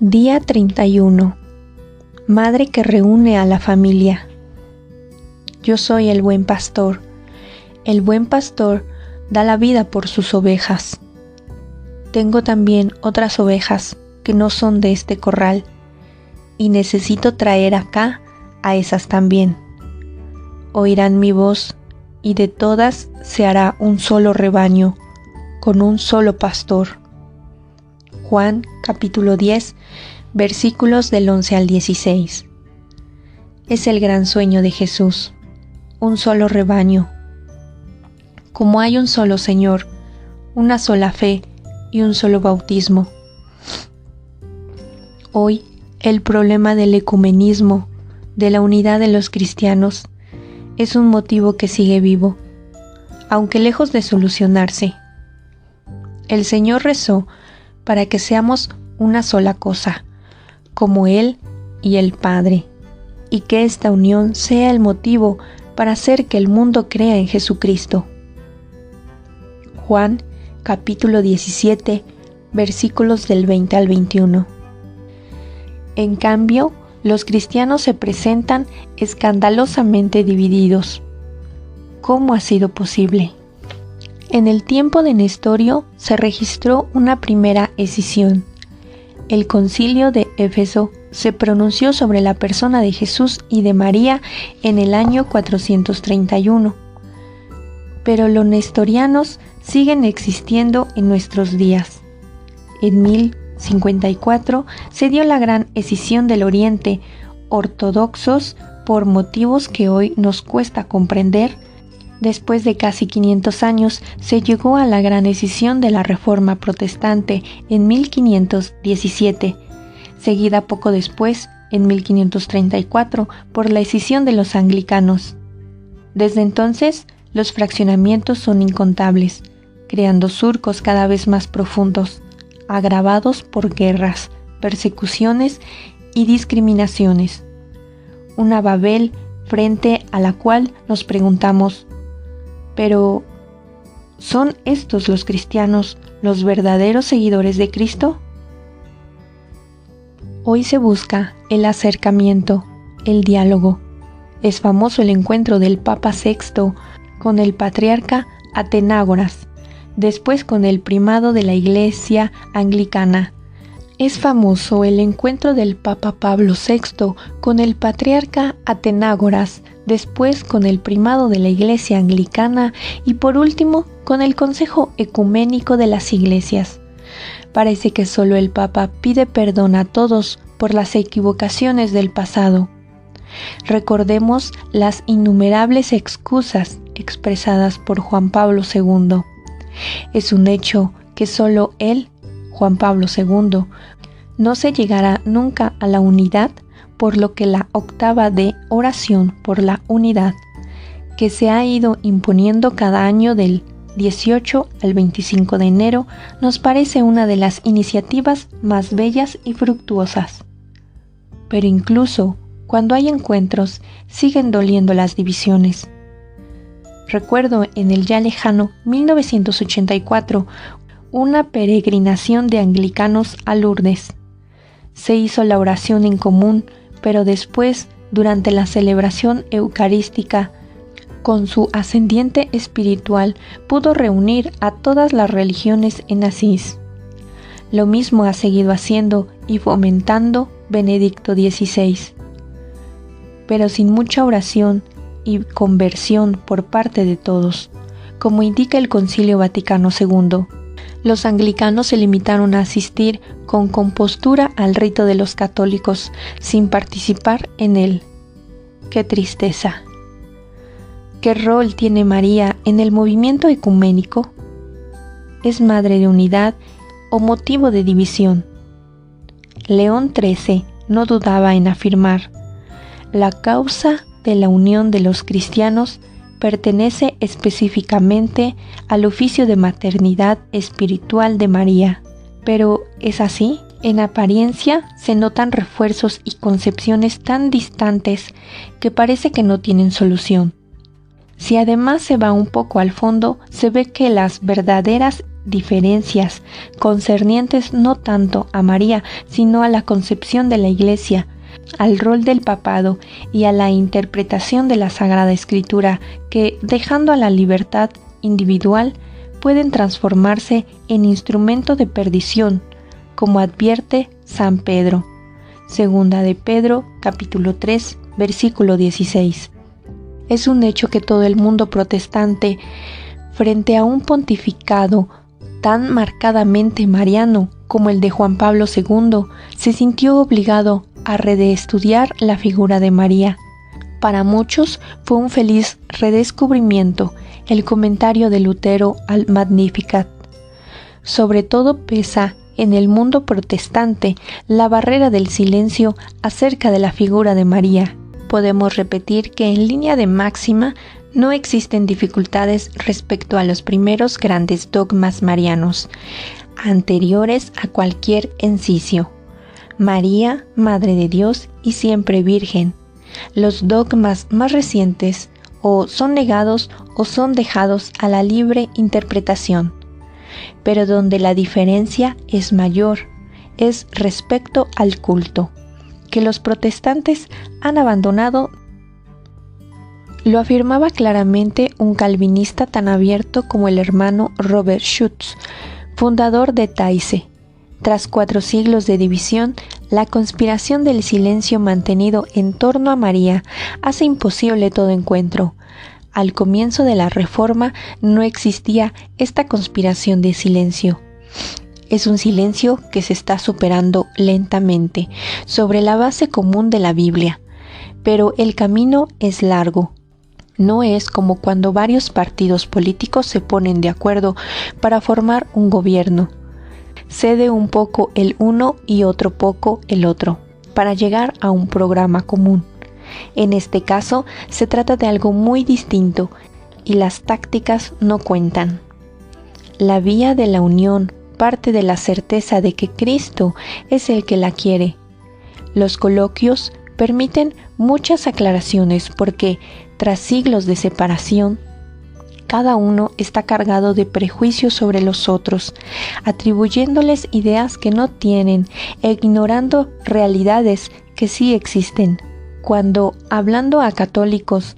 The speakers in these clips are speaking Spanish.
Día 31. Madre que reúne a la familia. Yo soy el buen pastor. El buen pastor da la vida por sus ovejas. Tengo también otras ovejas que no son de este corral, y necesito traer acá a esas también. Oirán mi voz, y de todas se hará un solo rebaño, con un solo pastor. Juan capítulo 10, versículos del 11 al 16. Es el gran sueño de Jesús, un solo rebaño. Como hay un solo Señor, una sola fe y un solo bautismo. Hoy, el problema del ecumenismo, de la unidad de los cristianos, es un motivo que sigue vivo, aunque lejos de solucionarse. El Señor rezó para que seamos una sola cosa, como Él y el Padre, y que esta unión sea el motivo para hacer que el mundo crea en Jesucristo. Juan capítulo 17, versículos del 20 al 21. En cambio, los cristianos se presentan escandalosamente divididos. ¿Cómo ha sido posible? En el tiempo de Nestorio se registró una primera escisión. El concilio de Éfeso se pronunció sobre la persona de Jesús y de María en el año 431. Pero los nestorianos siguen existiendo en nuestros días. En 1054 se dio la gran escisión del Oriente, ortodoxos por motivos que hoy nos cuesta comprender. Después de casi 500 años se llegó a la gran escisión de la Reforma Protestante en 1517, seguida poco después, en 1534, por la escisión de los anglicanos. Desde entonces, los fraccionamientos son incontables, creando surcos cada vez más profundos, agravados por guerras, persecuciones y discriminaciones. Una Babel frente a la cual nos preguntamos, pero, ¿son estos los cristianos los verdaderos seguidores de Cristo? Hoy se busca el acercamiento, el diálogo. Es famoso el encuentro del Papa VI con el patriarca Atenágoras, después con el primado de la Iglesia anglicana. Es famoso el encuentro del Papa Pablo VI con el patriarca Atenágoras, después con el primado de la Iglesia anglicana y por último con el Consejo Ecuménico de las Iglesias. Parece que solo el Papa pide perdón a todos por las equivocaciones del pasado. Recordemos las innumerables excusas expresadas por Juan Pablo II. Es un hecho que solo él, Juan Pablo II, no se llegará nunca a la unidad, por lo que la octava de oración por la unidad, que se ha ido imponiendo cada año del 18 al 25 de enero, nos parece una de las iniciativas más bellas y fructuosas. Pero incluso cuando hay encuentros, siguen doliendo las divisiones. Recuerdo en el ya lejano 1984 una peregrinación de anglicanos a Lourdes. Se hizo la oración en común, pero después, durante la celebración eucarística, con su ascendiente espiritual, pudo reunir a todas las religiones en Asís. Lo mismo ha seguido haciendo y fomentando Benedicto XVI. Pero sin mucha oración y conversión por parte de todos, como indica el Concilio Vaticano II. Los anglicanos se limitaron a asistir con compostura al rito de los católicos, sin participar en él. ¡Qué tristeza! ¿Qué rol tiene María en el movimiento ecuménico? ¿Es madre de unidad o motivo de división? León XIII no dudaba en afirmar: la causa de la unión de los cristianos pertenece específicamente al oficio de maternidad espiritual de María. Pero, ¿es así? En apariencia se notan refuerzos y concepciones tan distantes que parece que no tienen solución. Si además se va un poco al fondo, se ve que las verdaderas diferencias concernientes no tanto a María, sino a la concepción de la Iglesia, al rol del papado y a la interpretación de la Sagrada Escritura, que, dejando a la libertad individual, pueden transformarse en instrumento de perdición, como advierte San Pedro. Segunda de Pedro, capítulo 3, versículo 16. Es un hecho que todo el mundo protestante, frente a un pontificado tan marcadamente mariano como el de Juan Pablo II, se sintió obligado a reestudiar la figura de María. Para muchos fue un feliz redescubrimiento el comentario de Lutero al Magnificat. Sobre todo pesa en el mundo protestante la barrera del silencio acerca de la figura de María. Podemos repetir que en línea de máxima no existen dificultades respecto a los primeros grandes dogmas marianos, anteriores a cualquier encicio. María, Madre de Dios y siempre Virgen. Los dogmas más recientes o son negados o son dejados a la libre interpretación. Pero donde la diferencia es mayor es respecto al culto, que los protestantes han abandonado. Lo afirmaba claramente un calvinista tan abierto como el hermano Robert Schutz, fundador de Taizé. Tras 4 siglos de división, la conspiración del silencio mantenido en torno a María hace imposible todo encuentro. Al comienzo de la Reforma no existía esta conspiración de silencio. Es un silencio que se está superando lentamente sobre la base común de la Biblia, pero el camino es largo. No es como cuando varios partidos políticos se ponen de acuerdo para formar un gobierno. Cede un poco el uno y otro poco el otro, para llegar a un programa común. En este caso, se trata de algo muy distinto y las tácticas no cuentan. La vía de la unión parte de la certeza de que Cristo es el que la quiere. Los coloquios permiten muchas aclaraciones porque, tras siglos de separación, cada uno está cargado de prejuicios sobre los otros, atribuyéndoles ideas que no tienen e ignorando realidades que sí existen. Cuando, hablando a católicos,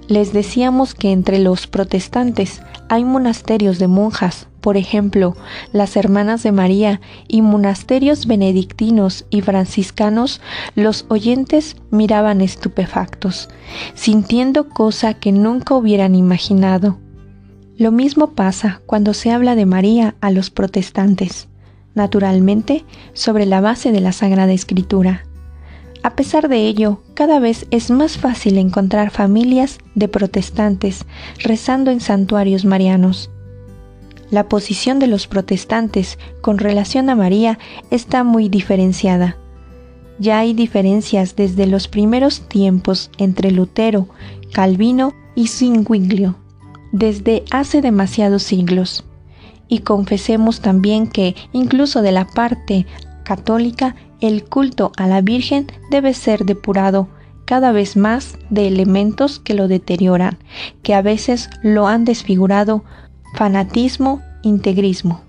les decíamos que entre los protestantes hay monasterios de monjas, por ejemplo, las Hermanas de María, y monasterios benedictinos y franciscanos, los oyentes miraban estupefactos, sintiendo cosa que nunca hubieran imaginado. Lo mismo pasa cuando se habla de María a los protestantes, naturalmente sobre la base de la Sagrada Escritura. A pesar de ello, cada vez es más fácil encontrar familias de protestantes rezando en santuarios marianos. La posición de los protestantes con relación a María está muy diferenciada. Ya hay diferencias desde los primeros tiempos entre Lutero, Calvino y Zwinglio, desde hace demasiados siglos. Y confesemos también que, incluso de la parte católica, el culto a la Virgen debe ser depurado cada vez más de elementos que lo deterioran, que a veces lo han desfigurado: fanatismo, integrismo.